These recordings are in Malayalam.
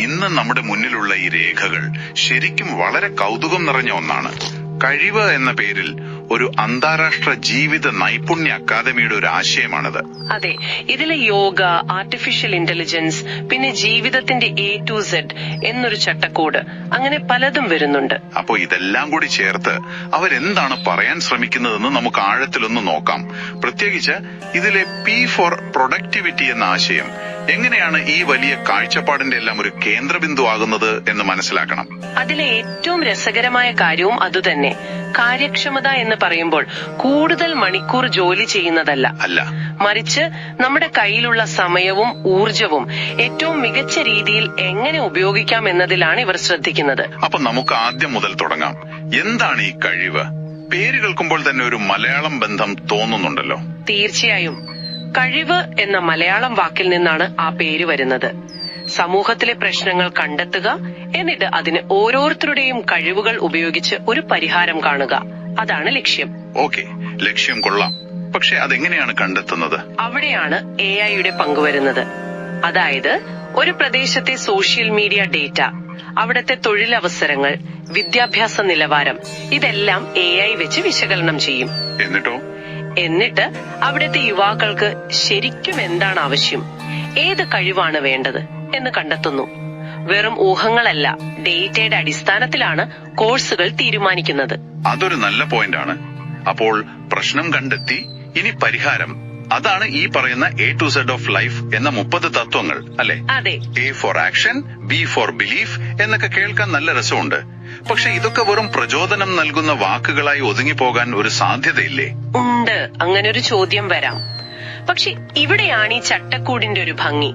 ഇന്ന് നമ്മുടെ മുന്നിലുള്ള ഈ രേഖകൾ ശരിക്കും വളരെ കൗതുകം നിറഞ്ഞ ഒന്നാണ്. കഴിവ് എന്ന പേരിൽ ഒരു അന്താരാഷ്ട്ര ജീവിത നൈപുണ്യ അക്കാദമിയുടെ ഒരു ആശയമാണിത്. അതെ, ഇതിലെ യോഗ, ആർട്ടിഫിഷ്യൽ ഇന്റലിജൻസ്, പിന്നെ ജീവിതത്തിന്റെ A-Z എന്നൊരു ചട്ടക്കൂട്, അങ്ങനെ പലതും വരുന്നുണ്ട്. അപ്പോ ഇതെല്ലാം കൂടി ചേർത്ത് അവരെന്താണ് പറയാൻ ശ്രമിക്കുന്നതെന്ന് നമുക്ക് ആഴത്തിലൊന്ന് നോക്കാം. പ്രത്യേകിച്ച് ഇതിലെ P ഫോർ പ്രൊഡക്ടിവിറ്റി എന്ന ആശയം എങ്ങനെയാണ് ഈ വലിയ കാഴ്ചപ്പാടിന്റെ എല്ലാം ഒരു കേന്ദ്രബിന്ദു ആകുന്നത് എന്ന് മനസ്സിലാക്കണം. അതിലെ ഏറ്റവും രസകരമായ കാര്യവും അതുതന്നെ. കാര്യക്ഷമത എന്ന് പറയുമ്പോൾ കൂടുതൽ മണിക്കൂർ ജോലി ചെയ്യുന്നതല്ല, മറിച്ച് നമ്മുടെ കയ്യിലുള്ള സമയവും ഊർജവും ഏറ്റവും മികച്ച രീതിയിൽ എങ്ങനെ ഉപയോഗിക്കാം എന്നതിലാണ് ഇവർ ശ്രദ്ധിക്കുന്നത്. അപ്പൊ നമുക്ക് ആദ്യം മുതൽ തുടങ്ങാം. എന്താണ് ഈ കഴിവ്? പേര് കേൾക്കുമ്പോൾ തന്നെ ഒരു മലയാളം ബന്ധം തോന്നുന്നുണ്ടല്ലോ. തീർച്ചയായും. കഴിവ് എന്ന മലയാളം വാക്കിൽ നിന്നാണ് ആ പേര് വരുന്നത്. സമൂഹത്തിലെ പ്രശ്നങ്ങൾ കണ്ടെത്തുക, എന്നിട്ട് അതിന് ഓരോരുത്തരുടെയും കഴിവുകൾ ഉപയോഗിച്ച് ഒരു പരിഹാരം കാണുക, അതാണ് ലക്ഷ്യം. ഓക്കെ, ലക്ഷ്യം കൊള്ളാം. പക്ഷെ അതെങ്ങനെയാണ് കണ്ടെത്തുന്നത്? അവിടെയാണ് AI-യുടെ പങ്കുവരുന്നത്. അതായത് ഒരു പ്രദേശത്തെ സോഷ്യൽ മീഡിയ ഡേറ്റ, അവിടത്തെ തൊഴിലവസരങ്ങൾ, വിദ്യാഭ്യാസ നിലവാരം, ഇതെല്ലാം AI വെച്ച് വിശകലനം ചെയ്യും. എന്നിട്ട് അവിടുത്തെ യുവാക്കൾക്ക് ശരിക്കും എന്താണ് ആവശ്യം, ഏത് കഴിവാണ് വേണ്ടത് എന്ന് കണ്ടെത്തുന്നു. വെറും ഊഹങ്ങളല്ല, ഡേറ്റയുടെ അടിസ്ഥാനത്തിലാണ് കോഴ്സുകൾ തീരുമാനിക്കുന്നത്. അതൊരു നല്ല പോയിന്റാണ്. അപ്പോൾ പ്രശ്നം കണ്ടെത്തി, ഇനി പരിഹാരം. അതാണ് ഈ പറയുന്ന A-Z ഓഫ് ലൈഫ് എന്ന 30 തത്വങ്ങൾ, അല്ലെ? അതെ. A for action, B for belief എന്നൊക്കെ കേൾക്കാൻ നല്ല രസമുണ്ട്. പക്ഷെ ഇതൊക്കെ വെറും പ്രചോദനം നൽകുന്ന വാക്കുകളായി ഒതുങ്ങിപ്പോകാൻ ഒരു സാധ്യതയില്ലേ? ഉണ്ട്, അങ്ങനെ ഒരു ചോദ്യം വരാം. പക്ഷെ ഇവിടെയാണ് ഈ ചട്ടക്കൂടിന്റെ ഒരു ഭംഗി.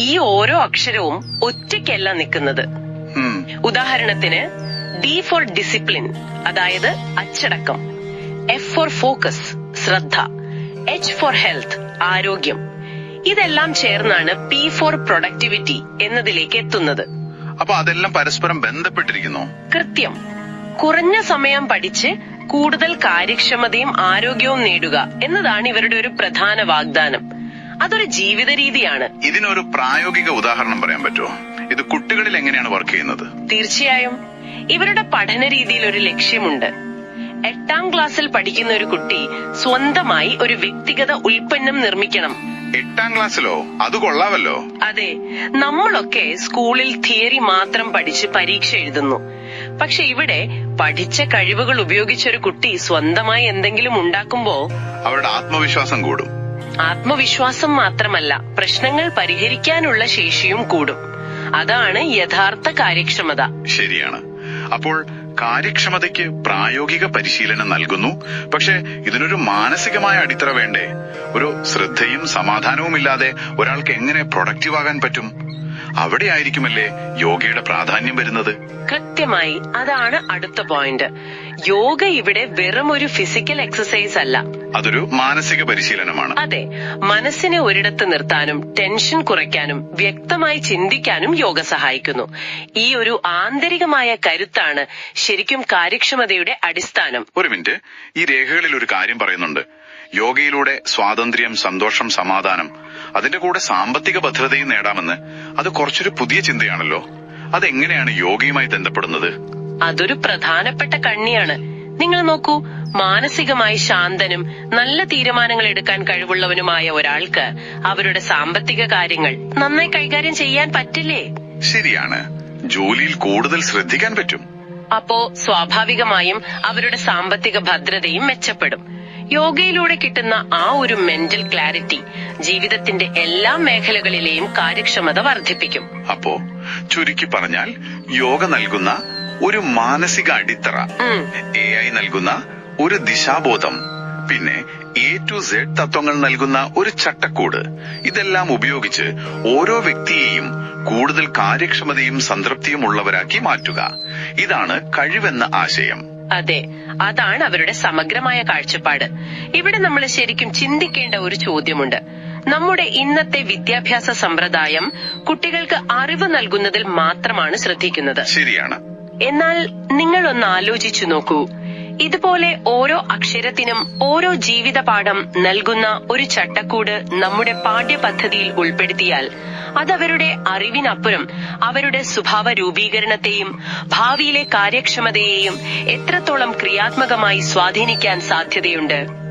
ഈ ഓരോ അക്ഷരവും ഒറ്റയ്ക്കല്ല നിൽക്കുന്നത്. ഉദാഹരണത്തിന് D ഫോർ ഡിസിപ്ലിൻ, അതായത് അച്ചടക്കം, F ഫോർ ഫോക്കസ്, ശ്രദ്ധ, H ഫോർ ഹെൽത്ത്, ആരോഗ്യം. ഇതെല്ലാം ചേർന്നാണ് P ഫോർ പ്രൊഡക്ടിവിറ്റി എന്നതിലേക്ക് എത്തുന്നത്. അപ്പൊ അതെല്ലാം പരസ്പരം ബന്ധപ്പെട്ടിരിക്കുന്നു. കൃത്യം. കുറഞ്ഞ സമയം പഠിച്ച് കൂടുതൽ കാര്യക്ഷമതയും ആരോഗ്യവും നേടുക എന്നതാണ് ഇവരുടെ ഒരു പ്രധാന വാഗ്ദാനം. അതൊരു ജീവിത രീതിയാണ്. ഇതിനൊരു പ്രായോഗിക ഉദാഹരണം പറയാൻ പറ്റുമോ? ഇത് കുട്ടികളിൽ എങ്ങനെയാണ് വർക്ക് ചെയ്യുന്നത്? തീർച്ചയായും. ഇവരുടെ പഠന രീതിയിൽ ഒരു ലക്ഷ്യമുണ്ട്. 8ാം ക്ലാസ്സിൽ പഠിക്കുന്ന ഒരു കുട്ടി സ്വന്തമായി ഒരു വ്യക്തിഗത ഉൽപ്പന്നം നിർമ്മിക്കണം. 8ാം ക്ലാസ്സിലോ? അത് കൊള്ളാവല്ലോ. അതെ, നമ്മളൊക്കെ സ്കൂളിൽ തിയറി മാത്രം പഠിച്ച് പരീക്ഷ എഴുതുന്നു. പക്ഷെ ഇവിടെ പഠിച്ച കഴിവുകൾ ഉപയോഗിച്ചൊരു കുട്ടി സ്വന്തമായി എന്തെങ്കിലും ഉണ്ടാക്കുമ്പോ അവരുടെ ആത്മവിശ്വാസം കൂടും. ആത്മവിശ്വാസം മാത്രമല്ല, പ്രശ്നങ്ങൾ പരിഹരിക്കാനുള്ള ശേഷിയും കൂടും. അതാണ് യഥാർത്ഥ കാര്യക്ഷമത. ശരിയാണ്. അപ്പോൾ കാര്യക്ഷമതയ്ക്ക് പ്രായോഗിക പരിശീലനം നൽകുന്നു. പക്ഷെ ഇതിനൊരു മാനസികമായ അടിത്തറ വേണ്ടേ? ഒരു ശ്രദ്ധയും സമാധാനവും ഇല്ലാതെ ഒരാൾക്ക് എങ്ങനെ പ്രൊഡക്റ്റീവ് ആകാൻ പറ്റും? അവിടെ ആയിരിക്കുമല്ലേ യോഗയുടെ പ്രാധാന്യം വരുന്നത്. കൃത്യമായി, അതാണ് അടുത്ത പോയിന്റ്. യോഗ ഇവിടെ വെറും ഒരു ഫിസിക്കൽ എക്സസൈസ് അല്ല, അതൊരു മാനസിക പരിശീലനമാണ്. അതെ, മനസ്സിനെ ഒരിടത്ത് നിർത്താനും ടെൻഷൻ കുറയ്ക്കാനും വ്യക്തമായി ചിന്തിക്കാനും യോഗ സഹായിക്കുന്നു. ഈ ഒരു ആന്തരികമായ കരുത്താണ് ശരിക്കും കാര്യക്ഷമതയുടെ അടിസ്ഥാനം. ഒരു മിനിറ്റ്, ഈ രേഖകളിൽ ഒരു കാര്യം പറയുന്നുണ്ട്. യോഗയിലൂടെ സ്വാതന്ത്ര്യം, സന്തോഷം, സമാധാനം, അതിന്റെ കൂടെ സാമ്പത്തിക ഭദ്രതയും നേടാമെന്ന്. അത് കുറച്ചൊരു പുതിയ ചിന്തയാണല്ലോ. അതെങ്ങനെയാണ് യോഗയുമായി ബന്ധപ്പെടുന്നത്? അതൊരു പ്രധാനപ്പെട്ട കണ്ണിയാണ്. നിങ്ങൾ നോക്കൂ, മാനസികമായി ശാന്തനും നല്ല തീരുമാനങ്ങൾ എടുക്കാൻ കഴിവുള്ളവനുമായ ഒരാൾക്ക് അവരുടെ സാമ്പത്തിക കാര്യങ്ങൾ നന്നായി കൈകാര്യം ചെയ്യാൻ പറ്റില്ലേ? ശരിയാണ്, ജോലിയിൽ കൂടുതൽ ശ്രദ്ധിക്കാൻ പറ്റും. അപ്പോ സ്വാഭാവികമായും അവരുടെ സാമ്പത്തിക ഭദ്രതയും മെച്ചപ്പെടും. യോഗയിലൂടെ കിട്ടുന്ന ആ ഒരു മെന്റൽ ക്ലാരിറ്റി ജീവിതത്തിന്റെ എല്ലാ മേഖലകളിലെയും കാര്യക്ഷമത വർദ്ധിപ്പിക്കും. അപ്പോ ചുരുക്കി പറഞ്ഞാൽ, യോഗ നൽകുന്ന ഒരു മാനസിക അടിത്തറ, AI നൽകുന്ന ഒരു ദിശാബോധം, പിന്നെ A-Z തത്വങ്ങൾ നൽകുന്ന ഒരു ചട്ടക്കൂട്, ഇതെല്ലാം ഉപയോഗിച്ച് ഓരോ വ്യക്തിയെയും കൂടുതൽ കാര്യക്ഷമതയും സംതൃപ്തിയും ഉള്ളവരാക്കി മാറ്റുക. ഇതാണ് കഴിവെന്ന ആശയം. അതെ, അതാണ് അവരുടെ സമഗ്രമായ കാഴ്ചപ്പാട്. ഇവിടെ നമ്മൾ ശരിക്കും ചിന്തിക്കേണ്ട ഒരു ചോദ്യമുണ്ട്. നമ്മുടെ ഇന്നത്തെ വിദ്യാഭ്യാസ സമ്പ്രദായം കുട്ടികൾക്ക് അറിവ് നൽകുന്നതിൽ മാത്രമാണ് ശ്രദ്ധിക്കുന്നത്. ശരിയാണ്. എന്നാൽ നിങ്ങളൊന്ന് ആലോചിച്ചു നോക്കൂ, ഇതുപോലെ ഓരോ അക്ഷരത്തിനും ഓരോ ജീവിതപാഠം നൽകുന്ന ഒരു ചട്ടക്കൂട് നമ്മുടെ പാഠ്യപദ്ധതിയിൽ ഉൾപ്പെടുത്തിയാൽ അതവരുടെ അറിവിനപ്പുറം അവരുടെ സ്വഭാവ രൂപീകരണത്തെയും ഭാവിയിലെ കാര്യക്ഷമതയെയും എത്രത്തോളം ക്രിയാത്മകമായി സ്വാധീനിക്കാൻ സാധ്യതയുണ്ട്.